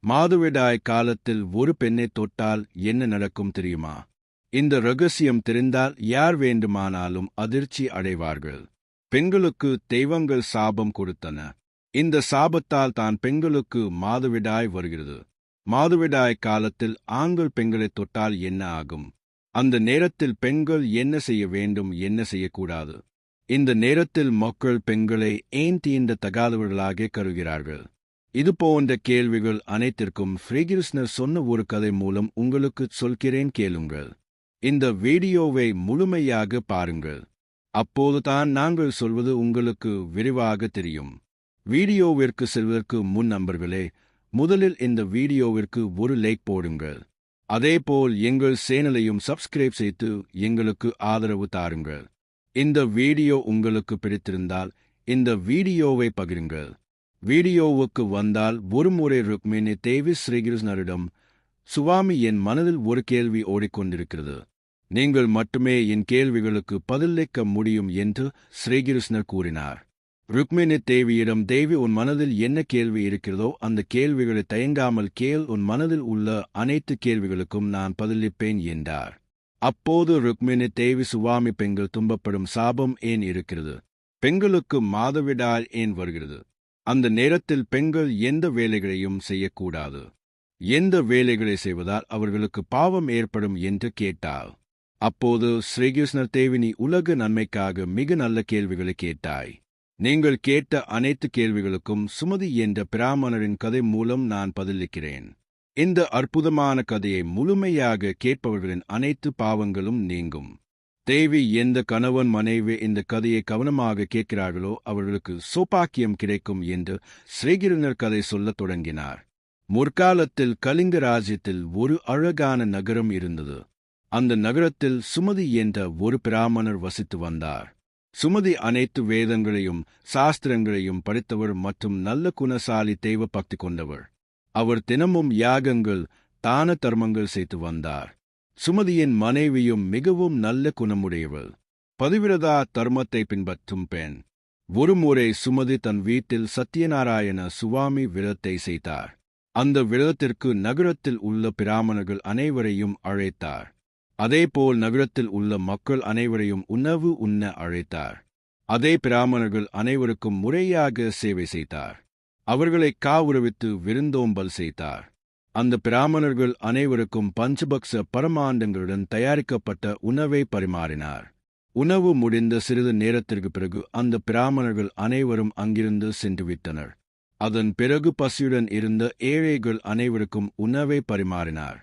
மாதவிடாய் காலத்தில் ஒரு பெண்ணை தொட்டால் என்ன நடக்கும் தெரியுமா? இந்த ரகசியம் தெரிந்தால் யார் வேண்டுமானாலும் அதிர்ச்சி அடைவார்கள். பெண்களுக்கு தெய்வங்கள் சாபம் கொடுத்தன. இந்த சாபத்தால் தான் பெண்களுக்கு மாதவிடாய் வருகிறது. மாதவிடாய் காலத்தில் ஆண்கள் பெண்களை தொட்டால் என்ன ஆகும்? அந்த நேரத்தில் பெண்கள் என்ன செய்ய வேண்டும், என்ன செய்யக்கூடாது? இந்த நேரத்தில் மக்கள் பெண்களை ஏன் தீண்டத்தகாதவர்களாக கருதுகிறார்கள்? இதுபோன்ற கேள்விகள் அனைத்திற்கும் ஸ்ரீகிருஷ்ணர் சொன்ன ஒரு கதை மூலம் உங்களுக்கு சொல்கிறேன், கேளுங்கள். இந்த வீடியோவை முழுமையாக பாருங்கள். அப்போதுதான் நாங்கள் சொல்வது உங்களுக்கு விரிவாக தெரியும். வீடியோவிற்கு செல்வதற்கு முன் நண்பர்களே, முதலில் இந்த வீடியோவிற்கு ஒரு லைக் போடுங்கள். அதேபோல் எங்கள் சேனலையும் சப்ஸ்கிரைப் செய்து எங்களுக்கு ஆதரவு தாருங்கள். இந்த வீடியோ உங்களுக்கு பிடித்திருந்தால் இந்த வீடியோவை பகிருங்கள். வீடியோவுக்கு வந்தால் ஒருமுறை ருக்மிணி தேவி ஸ்ரீகிருஷ்ணரிடம், சுவாமி, என் மனதில் ஒரு கேள்வி ஓடிக்கொண்டிருக்கிறது. நீங்கள் மட்டுமே என் கேள்விகளுக்கு பதிலளிக்க முடியும் என்று ஸ்ரீகிருஷ்ணர் கூறினார். ருக்மிணி தேவியிடம், தேவி, உன் மனதில் என்ன கேள்வி இருக்கிறதோ அந்த கேள்விகளை தயங்காமல் கேள், உன் மனதில் உள்ள அனைத்து கேள்விகளுக்கும் நான் பதிலளிப்பேன் என்றார். அப்போது ருக்மிணி தேவி, சுவாமி, பெண்கள் துன்பப்படும் சாபம் ஏன் இருக்கிறது? பெண்களுக்கு மாதவிடாய் ஏன் வருகிறது? அந்த நேரத்தில் பெண்கள் எந்த வேலைகளையும் செய்யக்கூடாது. எந்த வேலைகளை செய்வதால் அவர்களுக்கு பாவம் ஏற்படும் என்று கேட்டாள். அப்போது ஸ்ரீகிருஷ்ணர், தேவி, நீ உலக நன்மைக்காக மிக நல்ல கேள்விகளை கேட்டாய். நீங்கள் கேட்ட அனைத்து கேள்விகளுக்கும் சுமதி என்ற பிராமணரின் கதை மூலம் நான் பதிலளிக்கிறேன். இந்த அற்புதமான கதையை முழுமையாக கேட்பவர்களின் அனைத்து பாவங்களும் நீங்கும். தேவி, எந்த கணவன் மனைவி இந்த கதையை கவனமாக கேட்கிறார்களோ அவர்களுக்கு சௌபாக்கியம் கிடைக்கும் என்று ஸ்ரீகிருஷ்ணர் கதை சொல்லத் தொடங்கினார். முற்காலத்தில் கலிங்க ராஜ்யத்தில் ஒரு அழகான நகரம் இருந்தது. அந்த நகரத்தில் சுமதி என்ற ஒரு பிராமணர் வசித்து வந்தார். சுமதி அனைத்து வேதங்களையும் சாஸ்திரங்களையும் படித்தவர் மற்றும் நல்ல குணசாலி தெய்வ பக்தி கொண்டவர். அவர் தினமும் யாகங்கள், தான தர்மங்கள் செய்து வந்தார். சுமதியின் மனைவியும் மிகவும் நல்ல குணமுடையவள், பதிவிரதா தர்மத்தை பின்பற்றும் பெண். ஒருமுறை சுமதி தன் வீட்டில் சத்யநாராயண சுவாமி விரதத்தை செய்தார். அந்த விரதத்திற்கு நகரத்தில் உள்ள பிராமணர்கள் அனைவரையும் அழைத்தார். அதேபோல் நகரத்தில் உள்ள மக்கள் அனைவரையும் உணவு உண்ண அழைத்தார். அதே பிராமணர்கள் அனைவருக்கும் முறையாக சேவை செய்தார். அவர்களை காவுரவித்து விருந்தோம்பல் செய்தார். அந்த பிராமணர்கள் அனைவருக்கும் பஞ்சபக்ஷ பரமாண்டங்களுடன் தயாரிக்கப்பட்ட உணவை பரிமாறினார். உணவு முடிந்த சிறிது நேரத்திற்கு பிறகு அந்த பிராமணர்கள் அனைவரும் அங்கிருந்து சென்றுவிட்டனர். அதன் பிறகு பசியுடன் இருந்த ஏழைகள் அனைவருக்கும் உணவை பரிமாறினார்.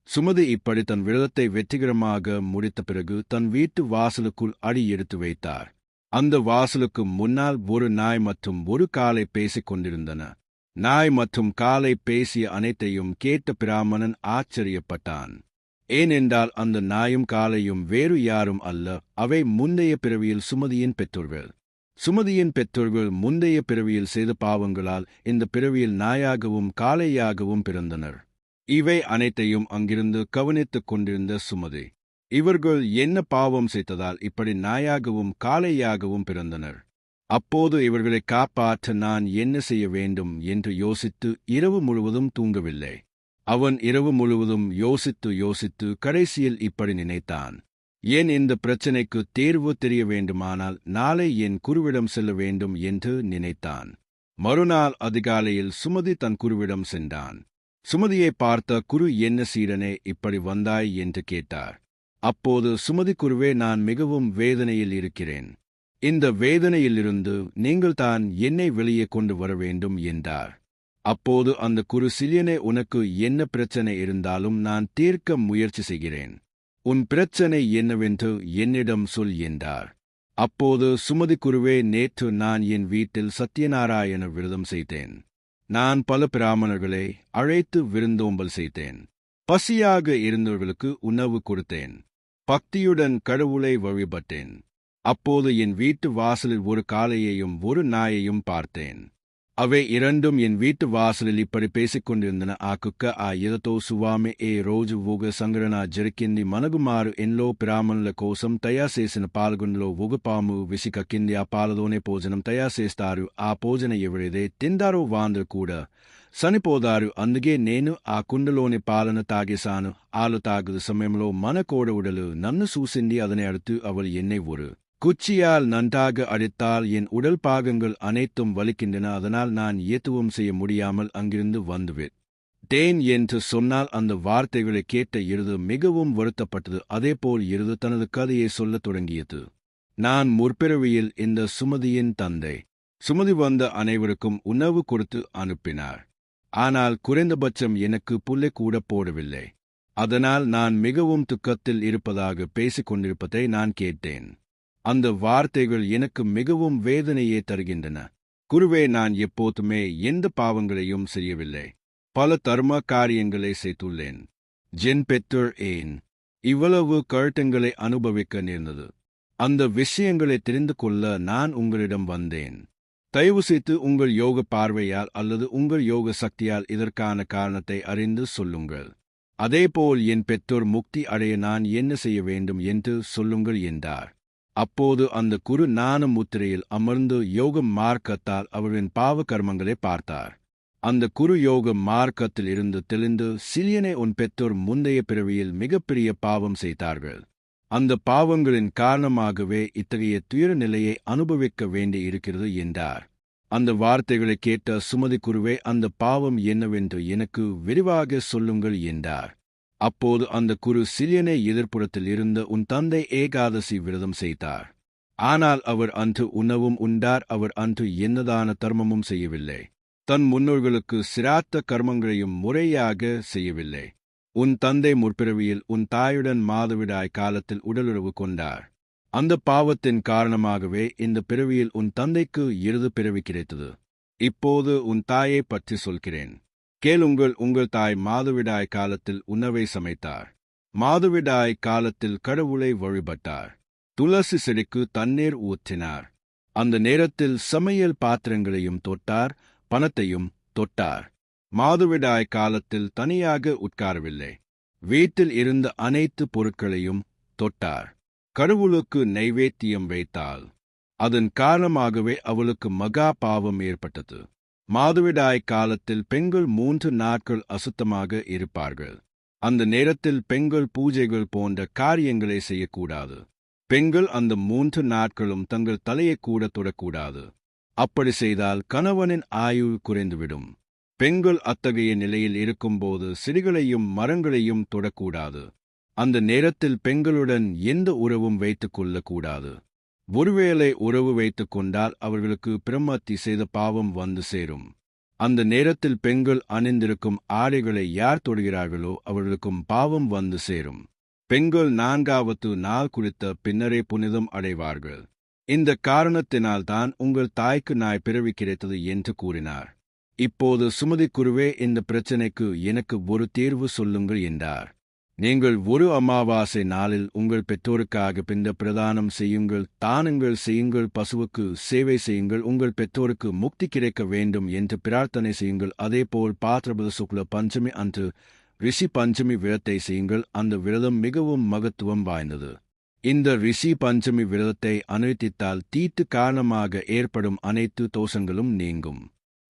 சுமதி இப்படி தன் விரதத்தை வெற்றிகரமாக முடித்த பிறகு தன் வீட்டு வாசலுக்குள் அடி எடுத்து வைத்தார். அந்த வாசலுக்கு முன்னால் ஒரு நாய் மற்றும் ஒரு காளை பேசிக் கொண்டிருந்தன. நாய் மற்றும் காளை பேசிய அனைத்தையும் கேட்ட பிராமணன் ஆச்சரியப்பட்டான். ஏனென்றால் அந்த நாயும் காளையும் வேறு யாரும் அல்ல, அவை முந்தைய பிறவியில் சுமதியின் பெற்றோர்கள். சுமதியின் பெற்றோர்கள் முந்தைய பிறவியில் செய்த பாவங்களால் இந்த பிறவியில் நாயாகவும் காளையாகவும் பிறந்தனர். இவை அனைத்தையும் அங்கிருந்து கவனித்துக் கொண்டிருந்த சுமதி, இவர்கள் என்ன பாவம் செய்ததால் இப்படி நாயாகவும் காளையாகவும் பிறந்தனர்? அப்போது இவர்களை காப்பாற்ற நான் என்ன செய்ய வேண்டும் என்று யோசித்து இரவு முழுவதும் தூங்கவில்லை. அவன் இரவு முழுவதும் யோசித்து கடைசியில் இப்படி நினைத்தான், ஏன் இந்த பிரச்சினைக்கு தீர்வு தெரிய வேண்டுமானால் நாளை என் குருவிடம் செல்ல வேண்டும் என்று நினைத்தான். மறுநாள் அதிகாலையில் சுமதி தன் குருவிடம் சென்றான். சுமதியை பார்த்த குரு, என்ன சீடனே, இப்படி வந்தாய் என்று கேட்டார். அப்போது சுமதி, குருவே, நான் மிகவும் வேதனையில் இருக்கிறேன். இந்த வேதனையிலிருந்து நீங்கள் தான் என்னை வெளியே கொண்டு வர வேண்டும் என்றார். அப்போது அந்த குரு, சிலியனே, உனக்கு என்ன பிரச்சனை இருந்தாலும் நான் தீர்க்க முயற்சி செய்கிறேன். உன் பிரச்சனை என்னவென்று என்னிடம் சொல் என்றார். அப்போது சுமதி, குருவே, நேற்று நான் என் வீட்டில் சத்யநாராயண விரதம் செய்தேன். நான் பல பிராமணர்களை அழைத்து விருந்தோம்பல் செய்தேன். பசியாக இருந்தவர்களுக்கு உணவு கொடுத்தேன். பக்தியுடன் கடவுளை வழிபட்டேன். அப்போது என் வீட்டு வாசலில் ஒரு காளையையும் ஒரு நாயையும் பார்த்தேன். అవి இரண்டும் என் வீட்டு வாசலில் இப்படி பேசிக்கொண்டிருந்தன. ఆ కుక్క ఆ ఈదతో సువామి ఏ రోజు ఊగ సంగ్రహణ జరికింది మనగుమారు ఎన్లో బ్రాహ్మణుల కోసం తయారు చేసిన పాల్గొనలో ఊగపాము విసికక్కింది. ఆ పాలతోనే భోజనం తయారు చేస్తారు. ఆ భోజన ఎవరైతే తిందారో వాందరు కూడా చనిపోదారు. అందుకే నేను ఆ కుండలోని పాలన తాగేశాను. ఆలు తాగదు సమయంలో మన కోడవుడలు నన్ను చూసింది. அதனை அடுத்து அவள் என்னை ஒரு குச்சியால் நன்றாக அடித்தால் என் உடல் பாகங்கள் அனைத்தும் வலிக்கின்றன. அதனால் நான் எதுவும் செய்ய முடியாமல் அங்கிருந்து வந்துவிட்டேன் என்று சொன்னால் அந்த வார்த்தைகளை கேட்ட இருது மிகவும் வருத்தப்பட்டது. அதேபோல் இருது தனது கதையை சொல்லத் தொடங்கியது. நான் முற்பிறவியில் இந்த சுமதியின் தந்தை. சுமதி வந்த அனைவருக்கும் உணவு கொடுத்து அனுப்பினார். ஆனால் குறைந்தபட்சம் எனக்கு புல்லை கூட போடவில்லை. அதனால் நான் மிகவும் துக்கத்தில் இருப்பதாக பேசிக் கொண்டிருப்பதை நான் கேட்டேன். அந்த வார்த்தைகள் எனக்கு மிகவும் வேதனையே தருகின்றன. குருவே, நான் எப்போதுமே எந்த பாவங்களையும் செய்யவில்லை. பல தர்ம காரியங்களை செய்துள்ளேன். என் பெற்றோர் ஏன் இவ்வளவு கழுத்தங்களை அனுபவிக்க நேர்ந்தது? அந்த விஷயங்களை தெரிந்து கொள்ள நான் உங்களிடம் வந்தேன். தயவு செய்து உங்கள் யோக பார்வையால் அல்லது உங்கள் யோக சக்தியால் இதற்கான காரணத்தை அறிந்து சொல்லுங்கள். அதேபோல் என் பெற்றோர் முக்தி அடைய நான் என்ன செய்ய வேண்டும் என்று சொல்லுங்கள் என்றார். அப்போது அந்த குரு ஞான முத்திரையில் அமர்ந்து யோக மார்க்கத்தால் அவரின் பாவ கர்மங்களை பார்த்தார். அந்த குரு யோக மார்க்கத்தில் இருந்து தெளிந்து, சிலியனே, உன் பெற்றோர் முந்தைய பிறவியில் மிகப்பெரிய பாவம் செய்தார்கள். அந்த பாவங்களின் காரணமாகவே இத்தகைய துயர நிலையை அனுபவிக்க வேண்டி இருக்கிறது என்றார். அந்த வார்த்தைகளை கேட்ட சுமதி, குருவே, அந்த பாவம் என்னவென்று எனக்கு விரிவாக சொல்லுங்கள் என்றார். அப்போது அந்த குரு, சிலியனை, எதிர்ப்புறத்தில் இருந்த உன் தந்தை ஏகாதசி விரதம் செய்தார். ஆனால் அவர் அன்று உணவும் உண்டார். அவர் அன்று என்னதான தர்மமும் செய்யவில்லை. தன் முன்னோர்களுக்கு சிராத்த கர்மங்களையும் முறையாக செய்யவில்லை. உன் தந்தை முற்பிறவியில் உன் தாயுடன் மாதவிடாய் காலத்தில் உடலுறவு கொண்டார். அந்த பாவத்தின் காரணமாகவே இந்த பிறவியில் உன் தந்தைக்கு இறுதி பிறவி கிடைத்தது. இப்போது உன் தாயை பற்றி சொல்கிறேன், கேளுங்கள். உங்கள் தாய் மாதவிடாய் காலத்தில் உணவை சமைத்தார். மாதவிடாய் காலத்தில் கடவுளை வழிபட்டார். துளசி செடிக்கு தண்ணீர் ஊற்றினார். அந்த நேரத்தில் சமையல் பாத்திரங்களையும் தொட்டார், பணத்தையும் தொட்டார். மாதவிடாய் காலத்தில் தனியாக உட்காரவில்லை. வீட்டில் இருந்த அனைத்து பொருட்களையும் தொட்டார். கடவுளுக்கு நைவேத்தியம் வைத்தாள். அதன் காரணமாகவே அவளுக்கு மகா பாவம் ஏற்பட்டது. மாதவிடாய் காலத்தில் பெண்கள் 3 நாட்கள் அசுத்தமாக இருப்பார்கள். அந்த நேரத்தில் பெண்கள் பூஜைகள் போன்ற காரியங்களை செய்யக்கூடாது. பெண்கள் அந்த 3 நாட்களும் தங்கள் தலையை கூட தொடக்கூடாது. அப்படி செய்தால் கணவனின் ஆயுள் குறைந்துவிடும். பெண்கள் அத்தகைய நிலையில் இருக்கும்போது செடிகளையும் மரங்களையும் தொடக்கூடாது. அந்த நேரத்தில் பெண்களுடன் எந்த உறவும் வைத்துக் கொள்ளக்கூடாது. ஒருவேளை உறவு வைத்துக் கொண்டால் அவர்களுக்கு பிரம்மத்தி செய்த பாவம் வந்து சேரும். அந்த நேரத்தில் பெண்கள் அணிந்திருக்கும் ஆடைகளை யார் தொடுகிறார்களோ அவர்களுக்கும் பாவம் வந்து சேரும். பெண்கள் 4வது நாள் குளித்த பின்னரே புனிதம் அடைவார்கள். இந்த காரணத்தினால்தான் உங்கள் தாய்க்கு நாய் பிறவி கிடைத்தது என்று கூறினார். இப்போது சுமதி, குருவே, இந்த பிரச்சனைக்கு எனக்கு ஒரு தீர்வு சொல்லுங்கள் என்றார். நீங்கள் ஒரு அமாவாசை நாளில் உங்கள் பெற்றோருக்காக பிண்ட பிரதானம் செய்யுங்கள், தானங்கள் செய்யுங்கள், பசுவுக்கு சேவை செய்யுங்கள், உங்கள் பெற்றோருக்கு முக்தி கிடைக்க வேண்டும் என்று பிரார்த்தனை செய்யுங்கள். அதேபோல் பாத்ரபத சுக்ல பஞ்சமி அன்று ரிஷி பஞ்சமி விரதத்தை செய்யுங்கள். அந்த விரதம் மிகவும் மகத்துவம் வாய்ந்தது. இந்த ரிஷி பஞ்சமி விரதத்தை அனுஷ்டித்தால் தீட்டு காரணமாக ஏற்படும் அனைத்து தோஷங்களும் நீங்கும்.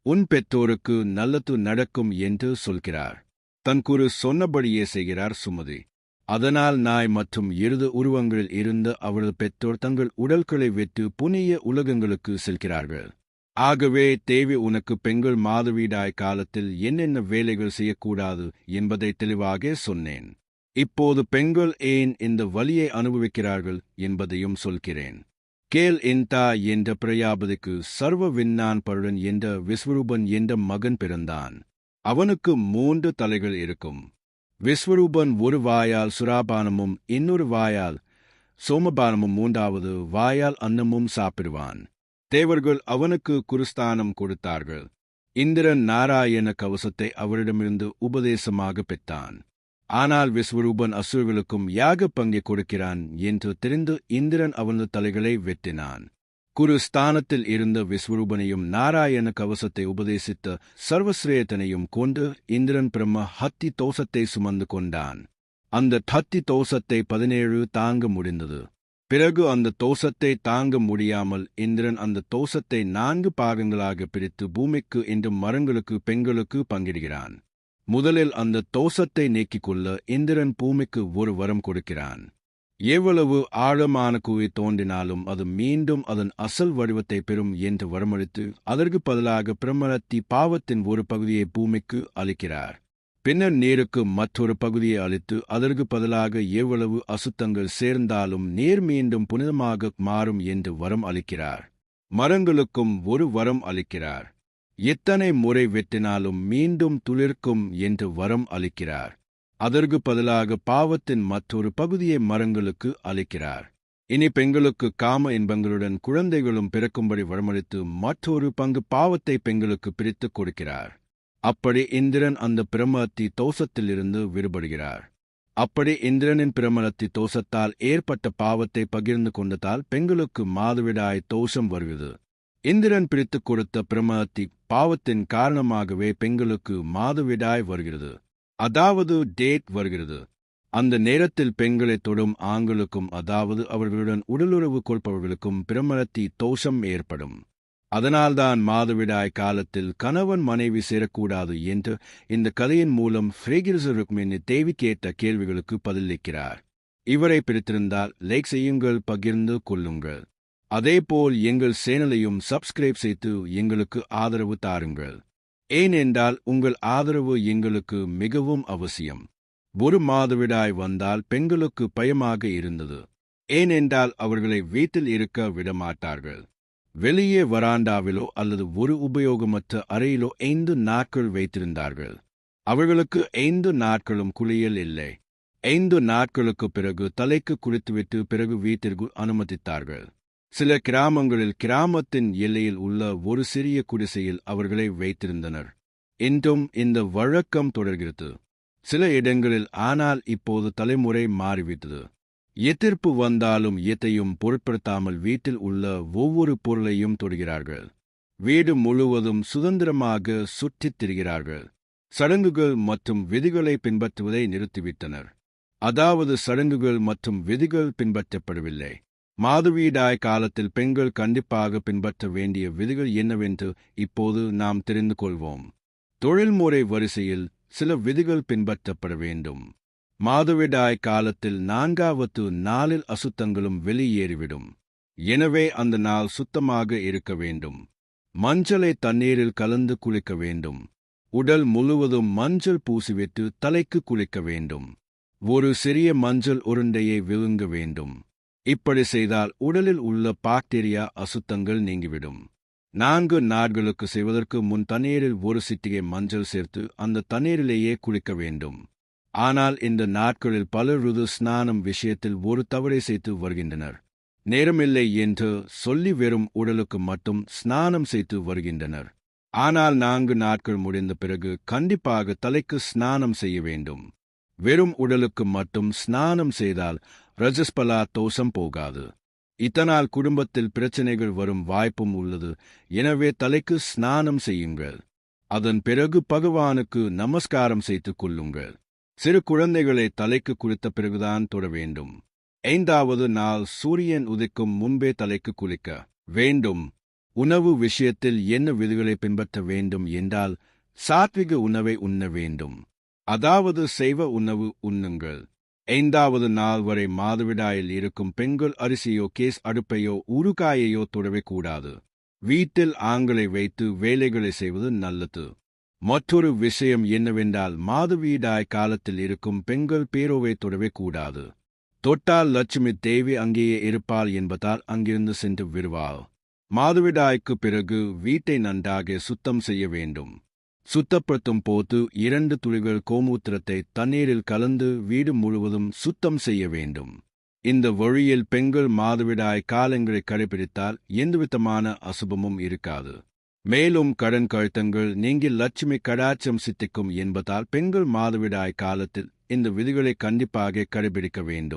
உன் பெற்றோருக்கு நல்லது நடக்கும் என்று சொல்கிறார். தன் குரு சொன்னபடியே செய்கிறார் சுமதி. அதனால் நாய் மற்றும் இருது உருவங்களில் இருந்த அவரது பெற்றோர் தங்கள் உடல்களை விட்டு புனிய உலகங்களுக்கு செல்கிறார்கள். ஆகவே தேவி, உனக்கு பெண்கள் மாதவிடாய் காலத்தில் என்னென்ன வேலைகள் செய்யக்கூடாது என்பதை தெளிவாக சொன்னேன். இப்போது பெண்கள் ஏன் இந்த வலியை அனுபவிக்கிறார்கள் என்பதையும் சொல்கிறேன். கேல். இந்தா என்ற பிரயாபதிக்கு சர்வ விண்ணான் பருடன் என்ற விஸ்வரூபன் என்ற மகன் பிறந்தான். அவனுக்கு 3 தலைகள் இருக்கும். விஸ்வரூபன் ஒரு வாயால் சுராபானமும் இன்னொரு வாயால் சோமபானமும் 3வது வாயால் அன்னமும் சாப்பிடுவான். தேவர்கள் அவனுக்கு குருஸ்தானம் கொடுத்தார்கள். இந்திரன் நாராயண கவசத்தை அவரிடமிருந்து உபதேசமாக பெற்றான். ஆனால் விஸ்வரூபன் அசுரர்களுக்கும் யாக பங்கை கொடுக்கிறான் என்று தெரிந்து இந்திரன் அவனது தலைகளை வெட்டினான். குரு ஸ்தானத்தில் இருந்த விஸ்வரூபனையும் நாராயண கவசத்தை உபதேசித்த சர்வஸ்ரேயத்தனையும் கொண்டு இந்திரன் பிரம்ம ஹத்தி தோஷத்தை சுமந்து கொண்டான். அந்த ஹத்தி தோஷத்தை 17 தாங்க முடிந்தது. பிறகு அந்த தோஷத்தை தாங்க முடியாமல் இந்திரன் அந்த தோஷத்தை 4 பாகங்களாக பிரித்து பூமிக்கு என்றும் மரங்களுக்கு பெண்களுக்கு பங்கிடுகிறான். முதலில் அந்த தோஷத்தை நீக்கிக் கொள்ள இந்திரன் பூமிக்கு ஒரு வரம் கொடுக்கிறான். எவ்வளவு ஆழமான குழி தோண்டினாலும் அது மீண்டும் அதன் அசல் வடிவத்தை பெறும் என்று வரமளித்து அதற்கு பதிலாக பிரம்மரத்தி பாவத்தின் ஒரு பகுதியை பூமிக்கு அளிக்கிறார். பின்னர் நீருக்கு மற்றொரு பகுதியை அளித்து அதற்கு பதிலாக எவ்வளவு அசுத்தங்கள் சேர்ந்தாலும் நீர் மீண்டும் புனிதமாக மாறும் என்று வரம் அளிக்கிறார். மரங்களுக்கும் ஒரு வரம் அளிக்கிறார். எத்தனை முறை வெட்டினாலும் மீண்டும் துளிர்க்கும் என்று வரம் அளிக்கிறார். அதற்கு பதிலாக பாவத்தின் மற்றொரு பகுதியை மரங்களுக்கு அளிக்கிறார். இனி பெண்களுக்கு காம இன்பங்களுடன் குழந்தைகளும் பிறக்கும்படி வரமளித்து மற்றொரு பங்கு பாவத்தை பெண்களுக்கு பிரித்துக் கொடுக்கிறார். அப்படி இந்திரன் அந்த பிரம்மத்தி தோஷத்திலிருந்து விடுபடுகிறார். அப்படி இந்திரனின் பிரம்மத்தி தோஷத்தால் ஏற்பட்ட பாவத்தை பகிர்ந்து கொண்டதால் பெண்களுக்கு மாதவிடாய் தோஷம் வருகிறது. இந்திரன் பிரித்துக் கொடுத்த பிரம்மத்தி பாவத்தின் காரணமாகவே பெண்களுக்கு மாதவிடாய் வருகிறது, அதாவது டேட் வருகிறது. அந்த நேரத்தில் பெண்களை தொடும் ஆண்களுக்கும், அதாவது அவர்களுடன் உடலுறவு கொள்பவர்களுக்கும் பிரம்மத்தி தோஷம் ஏற்படும். அதனால்தான் மாதவிடாய் காலத்தில் கணவன் மனைவி சேரக்கூடாது என்று இந்த கதையின் மூலம் ஃப்ரேகிரசு ருக்மிணி தேவி கேட்ட கேள்விகளுக்கு பதிலளிக்கிறார். இவரை பிடித்திருந்தால் லைக் செய்யுங்கள், பகிர்ந்து கொள்ளுங்கள். அதேபோல் எங்கள் சேனலையும் சப்ஸ்கிரைப் செய்து எங்களுக்கு ஆதரவு தாருங்கள். ஏனென்றால் உங்கள் ஆதரவு எங்களுக்கு மிகவும் அவசியம். ஒரு மாதவிடாய் வந்தால் பெண்களுக்கு பயமாக இருந்தது. ஏனென்றால் அவர்களை வீட்டில் இருக்க விடமாட்டார்கள். வெளியே வராண்டாவிலோ அல்லது ஒரு உபயோகமற்ற அறையிலோ 5 நாட்கள் வைத்திருந்தார்கள். அவர்களுக்கு 5 நாட்களும் குளியல் இல்லை. 5 நாட்களுக்கு பிறகு தலைக்கு குளித்துவிட்டு பிறகு வீட்டிற்கு அனுமதித்தார்கள். சில கிராமங்களில் கிராமத்தின் எல்லையில் உள்ள ஒரு சிறிய குடிசையில் அவர்களை வைத்திருந்தனர். இன்றும் இந்த வழக்கம் தொடர்கிறது சில இடங்களில். ஆனால் இப்போது தலைமுறை மாறிவிட்டது. எதிர்ப்பு வந்தாலும் எதையும் பொருட்படுத்தாமல் வீட்டில் உள்ள ஒவ்வொரு பொருளையும் தொடுகிறார்கள். வீடு முழுவதும் சுதந்திரமாக சுற்றித் திரிகிறார்கள். சடங்குகள் மற்றும் விதிகளை பின்பற்றுவதை நிறுத்திவிட்டனர். அதாவது சடங்குகள் மற்றும் விதிகள் பின்பற்றப்படவில்லை. மாதவிடாய் காலத்தில் பெண்கள் கண்டிப்பாக பின்பற்ற வேண்டிய விதிகள் என்னவென்று இப்போது நாம் தெரிந்து கொள்வோம். தொழில்முறை வரிசையில் சில விதிகள் பின்பற்றப்பட வேண்டும். மாதவிடாய் காலத்தில் 4வது நாளில் அசுத்தங்களும் வெளியேறிவிடும். எனவே அந்த நாள் சுத்தமாக இருக்க வேண்டும். மஞ்சளை தண்ணீரில் கலந்து குளிக்க வேண்டும். உடல் முழுவதும் மஞ்சள் பூசிவிட்டு தலைக்கு குளிக்க வேண்டும். ஒரு சிறிய மஞ்சள் உருண்டையை விழுங்க வேண்டும். இப்படி செய்தால் உடலில் உள்ள பாக்டீரியா அசுத்தங்கள் நீங்கிவிடும். 4 நாட்களுக்கு செய்வதற்கு முன் தண்ணீரில் ஒரு சிட்டிகை மஞ்சள் சேர்த்து அந்த தண்ணீரிலேயே குளிக்க வேண்டும். ஆனால் இந்த நாட்களில் பலர் ருது ஸ்நானம் விஷயத்தில் ஒரு தவறை செய்து வருகின்றனர். நேரமில்லை என்று சொல்லி வெறும் உடலுக்கு மட்டும் ஸ்நானம் செய்து வருகின்றனர். ஆனால் 4 நாட்கள் முடிந்த பிறகு கண்டிப்பாக தலைக்கு ஸ்நானம் செய்ய வேண்டும். வெறும் உடலுக்கு மட்டும் ஸ்நானம் செய்தால் ரஜஸ்பலா தோஷம் போகாது. இதனால் குடும்பத்தில் பிரச்சனைகள் வரும் வாய்ப்பும் உள்ளது. எனவே தலைக்கு ஸ்நானம் செய்யுங்கள். அதன் பிறகு பகவானுக்கு நமஸ்காரம் செய்து கொள்ளுங்கள். சிறு குழந்தைகளை தலைக்கு குளித்த பிறகுதான் தொட வேண்டும். 5வது நாள் சூரியன் உதிக்கும் முன்பே தலைக்கு குளிக்க வேண்டும். உணவு விஷயத்தில் என்ன விதிகளை பின்பற்ற வேண்டும் என்றால், சாத்விக உணவை உண்ண வேண்டும். அதாவது சைவ உணவு உண்ணுங்கள். 5வது நாள் வரை மாதவிடாயில் இருக்கும் பெண்கள் அரிசியோ கேஸ் அடுப்பையோ ஊறுகாயையோ தொடவே கூடாது. வீட்டில் ஆண்களை வைத்து வேலைகளை செய்வது நல்லது. மற்றொரு விஷயம் என்னவென்றால், மாதவிடாய் காலத்தில் இருக்கும் பெண்கள் பேரோவை தொடவே கூடாது. தொட்டால் லட்சுமி தேவி அங்கேயே இருப்பாள் என்பதால் அங்கிருந்து சென்று விடுவாள். மாதவிடாய்க்கு பிறகு வீட்டை நன்றாக சுத்தம் செய்ய வேண்டும். சுத்தப்படுத்தும் போது 2 துளிகள் கோமூத்திரத்தை தண்ணீரில் கலந்து வீடு முழுவதும் சுத்தம் செய்ய வேண்டும். இந்த வழியில் பெண்கள் மாதவிடாய் காலங்களை கடைபிடித்தால் எந்தவிதமான அசுபமும் இருக்காது. மேலும் கடன் கழுத்தங்கள் நீங்கி லட்சுமி கடாட்சம் சித்திக்கும் என்பதால் பெண்கள் மாதவிடாய் காலத்தில் இந்த விதிகளை கண்டிப்பாக கடைபிடிக்க வேண்டும்.